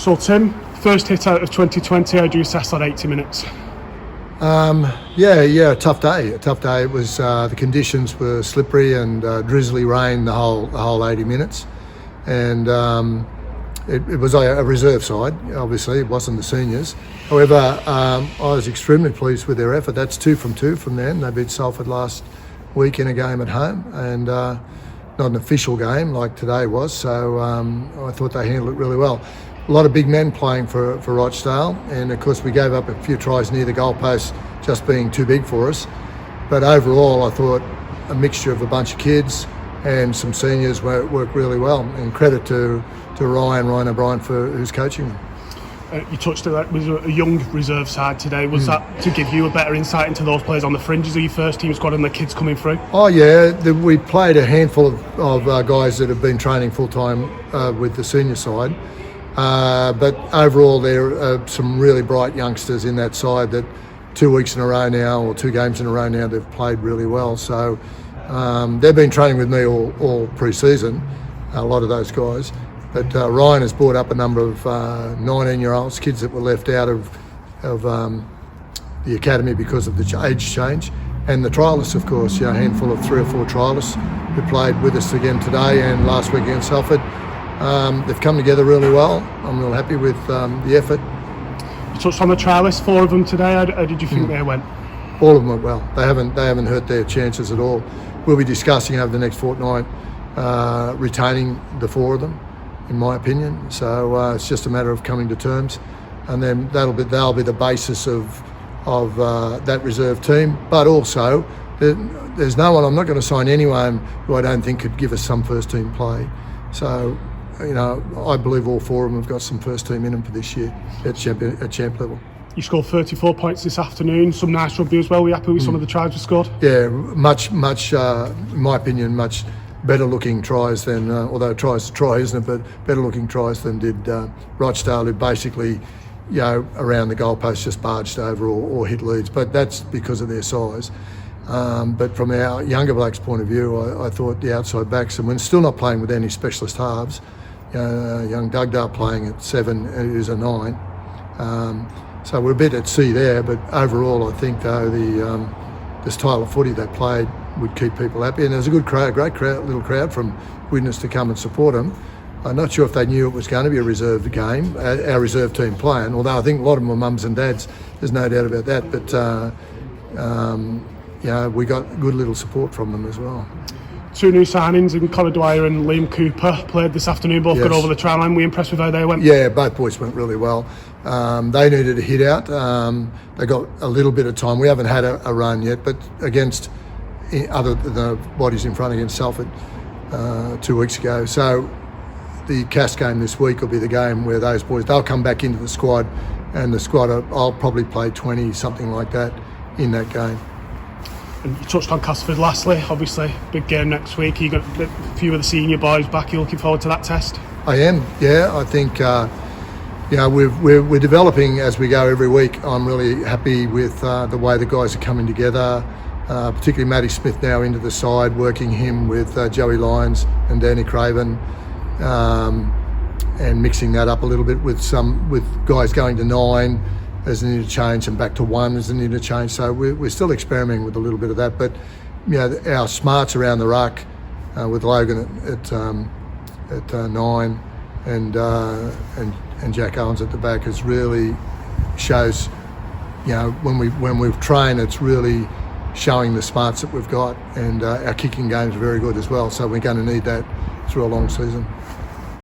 So Tim, first hit out of 2020, how do you assess that 80 minutes? Tough day. It was the conditions were slippery and drizzly rain the whole 80 minutes, and it was a reserve side. Obviously, it wasn't the seniors. However, I was extremely pleased with their effort. That's 2 from 2 from them. They beat Salford last week in a game at home, and not an official game like today was. So I thought they handled it really well. A lot of big men playing for Rochdale, and of course we gave up a few tries near the goalpost, just being too big for us. But overall, I thought a mixture of a bunch of kids and some seniors worked really well. And credit to Ryan O'Brien for who's coaching them. You touched on that with a young reserve side today. Was that to give you a better insight into those players on the fringes of your first team squad and the kids coming through? Oh yeah, we played a handful of guys that have been training full time with the senior side. But overall, there are some really bright youngsters in that side that 2 weeks in a row now, or 2 games in a row now, they've played really well. So they've been training with me all pre-season, a lot of those guys. But Ryan has brought up a number of 19-year-olds, kids that were left out of the academy because of the age change. And the trialists, of course, a handful of 3 or 4 trialists who played with us again today and last week against Salford. They've come together really well. I'm real happy with the effort. You touched on the trialists, 4 of them today. How did you think they went? All of them went well. They haven't hurt their chances at all. We'll be discussing over the next fortnight retaining the 4 of them, in my opinion. So it's just a matter of coming to terms, and then they'll be the basis of that reserve team. But also, there's no one. I'm not going to sign anyone who I don't think could give us some first team play. So, I believe all 4 of them have got some first team in them for this year at champ level. You scored 34 points this afternoon, some nice rugby as well. Were you happy with some of the tries you scored? Yeah, much, in my opinion, much better looking tries than, although tries to try, isn't it, but better looking tries than did Rochdale, who basically, around the goalpost just barged over or hit leads, but that's because of their size. But from our younger blokes' point of view, I thought the outside backs, and we're still not playing with any specialist halves. Young Dugdale playing at 7, who's a 9. So we're a bit at sea there, but overall I think though the style of footy they played would keep people happy, and there's a good crowd, little crowd from Widnes to come and support them. I'm not sure if they knew it was going to be a reserve game, our reserve team playing, although I think a lot of them were mums and dads, there's no doubt about that, but we got good little support from them as well. 2 new signings in Conor Dwyer and Liam Cooper played this afternoon, both got over the try line. Were you impressed with how they went? Yeah, both boys went really well. They needed a hit out. They got a little bit of time. We haven't had a run yet, but against other than the bodies in front against Salford 2 weeks ago. So the Cass game this week will be the game where those boys, they'll come back into the squad, and the squad, I'll probably play 20, something like that, in that game. And you touched on Castleford lastly, obviously, big game next week. You got a few of the senior boys back. You looking forward to that test? I am, yeah. I think we're developing as we go every week. I'm really happy with the way the guys are coming together, particularly Matty Smith now into the side, working him with Joey Lyons and Danny Craven, and mixing that up a little bit with guys going to 9 as an interchange and back to 1 as an interchange. So we're still experimenting with a little bit of that. But our smarts around the ruck with Logan at 9 and Jack Owens at the back is really shows. When we've trained, it's really showing the smarts that we've got, and our kicking game's very good as well. So we're going to need that through a long season.